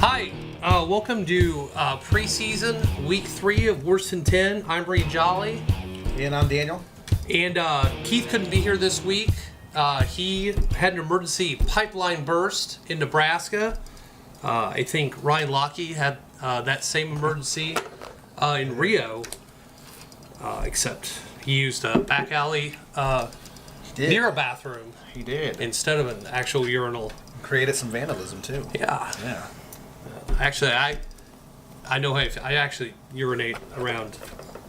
Hi, welcome to preseason week 3 of Worse Than 10. I'm Bree Jolly. And I'm Daniel. And Keith couldn't be here this week. He had an emergency pipeline burst in Nebraska. I think Ryan Lochte had that same emergency in Rio, except he used a back alley near a bathroom. He did. Instead of an actual urinal. Created some vandalism too. Yeah. Yeah. Actually, I know how I actually urinate around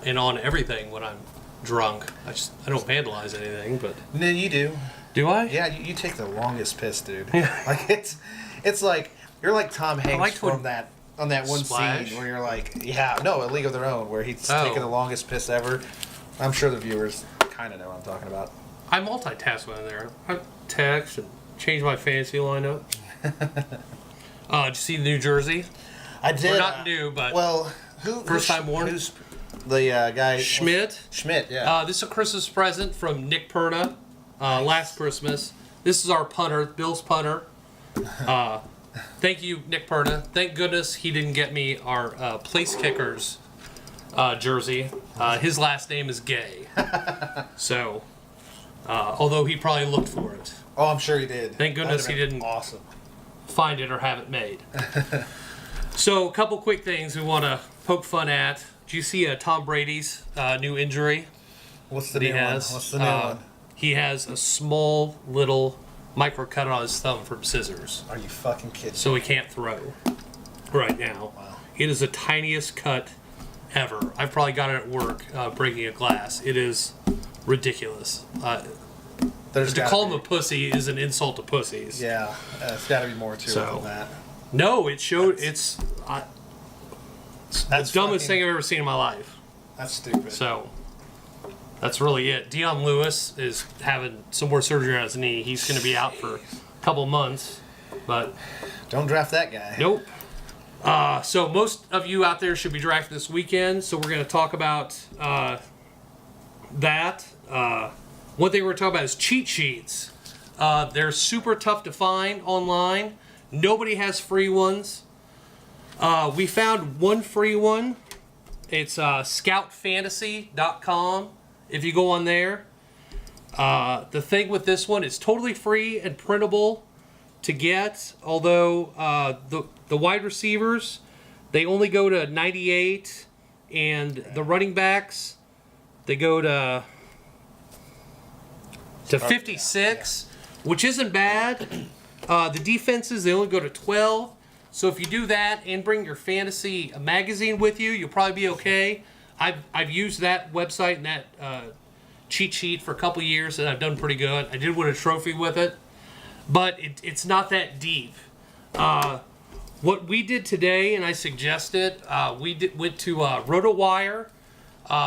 and on everything when I'm drunk. I don't vandalize anything, but And then you do. do I? Yeah, you take the longest piss, dude. Like it's like you're like Tom Hanks like to from that on that one splash. scene where you're like, A League of Their Own, where he's taking the longest piss ever. I'm sure the viewers kind of know what I'm talking about. I multitask when I'm there. I text and change my fantasy lineup. Did you see New Jersey? I did. Or not new, but well, first time born? Who's the guy? Schmidt. Schmidt, yeah. This is a Christmas present from Nick Perna. Last Christmas. This is our punter, Bill's punter. Thank you, Nick Perna. Thank goodness he didn't get me our place kickers jersey. His last name is Gay. So, although he probably looked for it. Oh, I'm sure he did. Thank goodness he didn't Awesome. find it or have it made. So, a couple quick things we want to poke fun at. Did you see Tom Brady's new injury? What's the He new one? has. What's the new one? He has a small little micro cut on his thumb from scissors, Are you fucking kidding? so he can't throw right now. Wow. It is the tiniest cut ever. I've probably got it at work breaking a glass. It is ridiculous. There's To gotta call be. him a pussy is an insult to pussies. Yeah, it's got to be more to it So, than that. No, it showed it's the That's dumbest fucking- thing I've ever seen in my life. That's stupid. So that's really it. Dion Lewis is having some more surgery on his knee. He's going to be out for a couple months, but Don't draft that guy. nope. So most of you out there should be drafted this weekend. So we're going to talk about that. One thing we're going to talk about is cheat sheets. They're super tough to find online. Nobody has free ones. We found one free one. It's scoutfantasy.com. If you go on there, the thing with this one is totally free and printable to get. Although the wide receivers, they only go to 98, and the running backs, they go to 56, which isn't bad. The defenses, they only go to 12. So if you do that and bring your fantasy magazine with you, you'll probably be okay. I've used that website and that cheat sheet for a couple years, and I've done pretty good. I did win a trophy with it, but it's not that deep. What we did today, and I suggested, went to RotoWire.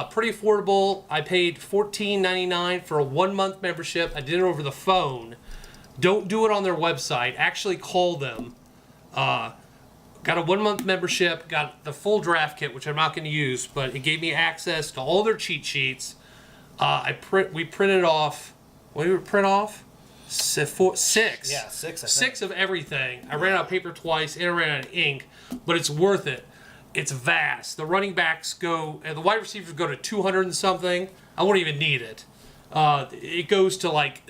Pretty affordable. I paid $14.99 for a 1-month membership. I did it over the phone. Don't do it on their website. Actually call them. Got a 1-month membership, got the full draft kit, which I'm not going to use, but it gave me access to all their cheat sheets. We printed off, what did we print off? Six. Yeah, 6. I think. 6 of everything. I ran out of paper twice and I ran out of ink, but it's worth it. It's vast. The running backs go, and the wide receivers go to 200 and something. I won't even need it. It goes to like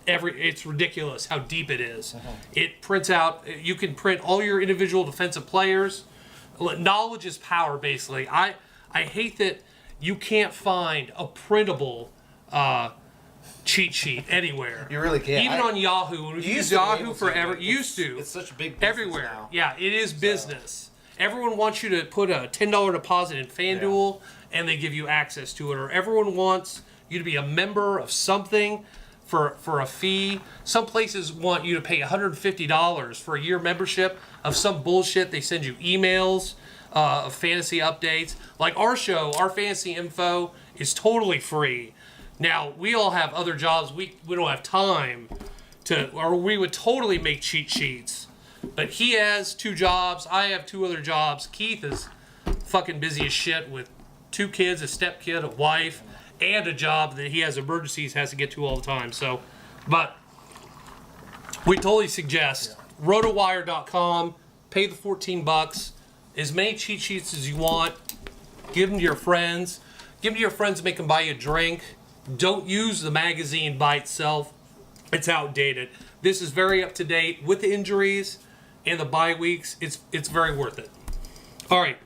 it's ridiculous how deep it is. It prints out, you can print all your individual defensive players. Knowledge is power, basically. I hate that you can't find a printable cheat sheet anywhere. You really can't. Even on Yahoo. When we used Yahoo forever. Used to. It's such a big business Everywhere. now. Yeah, it is business. Everyone wants you to put a $10 deposit in FanDuel, and they give you access to it. Or everyone wants you to be a member of something for a fee. Some places want you to pay $150 for a year membership of some bullshit. They send you emails of fantasy updates. Like our show, our fantasy info is totally free. Now, we all have other jobs. We don't have time to, or we would totally make cheat sheets. But he has 2 jobs. I have 2 other jobs. Keith is fucking busy as shit with 2 kids, a stepkid, a wife, and a job that he has emergencies, has to get to all the time. So, but we totally suggest rotowire.com. pay the $14, as many cheat sheets as you want. Give them to your friends. Give them to your friends, make them buy you a drink. Don't use the magazine by itself. It's outdated. This is very up to date with the injuries and the bye weeks. It's very worth it. All right,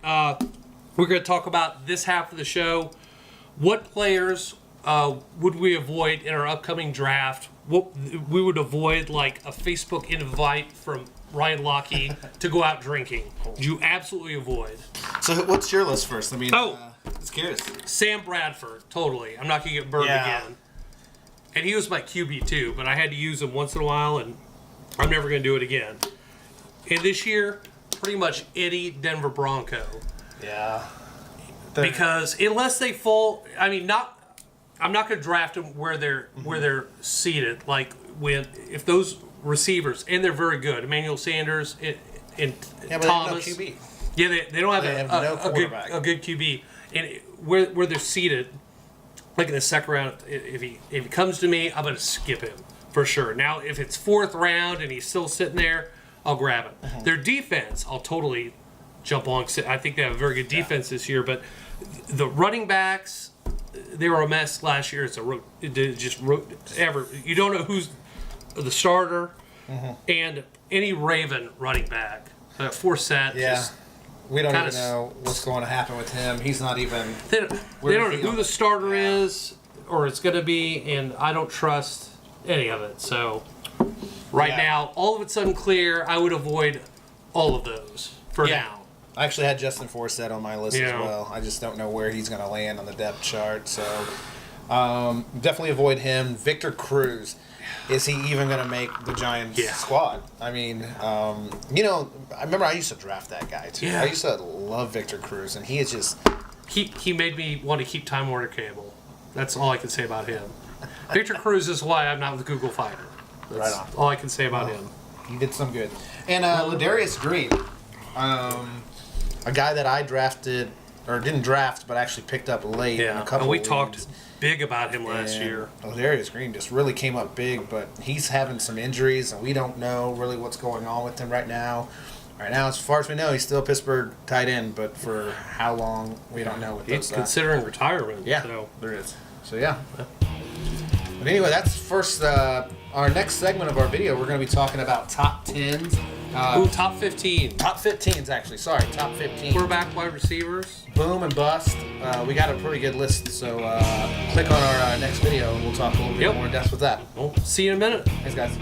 we're going to talk about this half of the show. What players would we avoid in our upcoming draft? What we would avoid, like a Facebook invite from Ryan Lochte to go out drinking. You absolutely avoid. So what's your list first? I mean, it's curious. Sam Bradford, totally. I'm not going to get burned again. And he was my QB too, but I had to use him once in a while, and I'm never going to do it again. And this year, pretty much any Denver Bronco. Yeah. Because unless they fall, I mean, I'm not going to draft them where they're seated. Like if those receivers, and they're very good, Emmanuel Sanders and Thomas. They have no QB. Yeah, they don't have, no a good QB, and where they're seated, like in the second round, if he comes to me, I'm going to skip him for sure. Now, if it's fourth round and he's still sitting there, I'll grab him. Their defense, I'll totally jump on. I think they have a very good defense this year, but the running backs, they were a mess last year. You don't know who's the starter, and any Raven running back. Forsett, we don't even know what's going to happen with him. He's not even. They don't know who the starter is or it's going to be, and I don't trust any of it. So right now, all of it's unclear. I would avoid all of those for now. I actually had Justin Forsett on my list as well. I just don't know where he's going to land on the depth chart. So definitely avoid him. Victor Cruz. Is he even going to make the Giants squad? I mean, I remember I used to draft that guy too. I used to love Victor Cruz, and he is just... He made me want to keep Time Warner Cable. That's all I can say about him. Victor Cruz is why I'm not with Google Fiber. That's all I can say about him. He did some good. And Ladarius Green, a guy that I drafted, or didn't draft, but actually picked up late in a couple and we of talked big about him last year. Ladarius Green just really came up big, but he's having some injuries, and we don't know really what's going on with him right now. Right now, as far as we know, he's still a Pittsburgh tight end, but for how long, we don't know. He's considering retirement. Yeah, so there is. So, yeah. But anyway, that's first. Our next segment of our video, we're going to be talking about top 10s. Top 15. Top 15s, actually. Sorry, top 15. Quarterback, wide receivers. Boom and bust. We got a pretty good list, so click on our next video, and we'll talk a little bit more in depth with that. We'll see you in a minute. Thanks, guys.